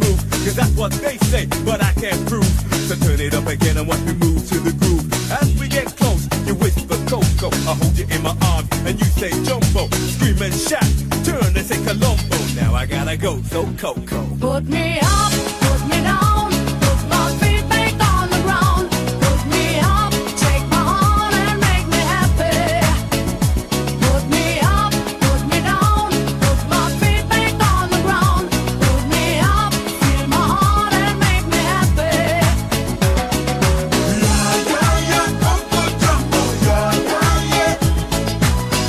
move, cause that's what they say, but I can't prove. So turn it up again and watch me move to the groove. As we get close, you whisper Coco, I hold you in my arms and you say Jumbo. Scream and shout, turn and say Colombo. Now I gotta go, so Coco. Put me up, put me down, put my feet back on the ground. Put me up, take my heart and make me happy. Put me up, put me down, put my feet back on the ground. Put me up, feel my heart and make me happy. Yeah, yeah, yeah, Coco Jumbo. Yeah, yeah, yeah.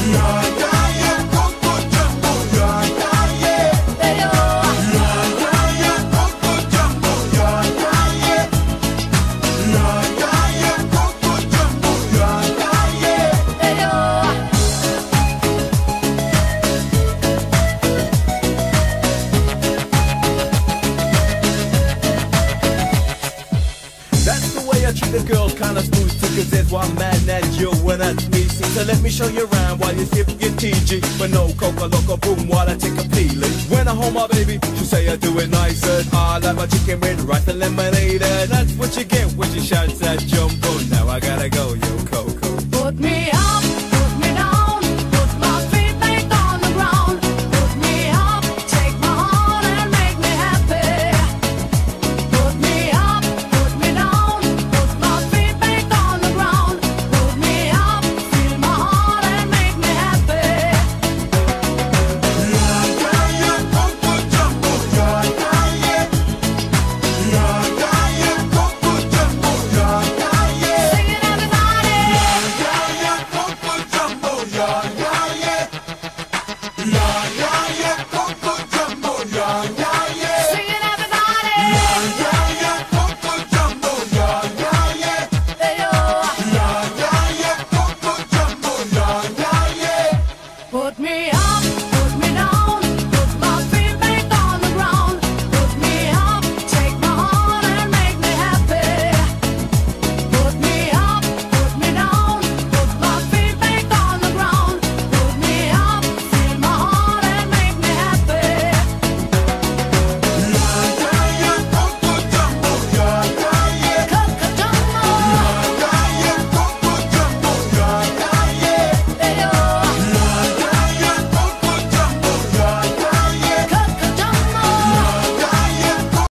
Yeah, yeah, yeah, Coco Jumbo. Yeah, yeah, yeah. Hey, oh. Yeah, yeah, yeah, Coco Jumbo. Yeah, yeah, yeah. Yeah, yeah, yeah, Coco Jumbo. Yeah, yeah, yeah. Hey, oh. That's the way I treat the girls, kinda smooth too, cause there's one man that you and that's me. So let me show you around while you sip your TG. But no Coca Loco boom while I take a peeling. When I hold my baby, she say I do it nicer. I like my chicken with rice and lemonade. And that's what you get when she shouts at Jumbo. Now I gotta go, yo.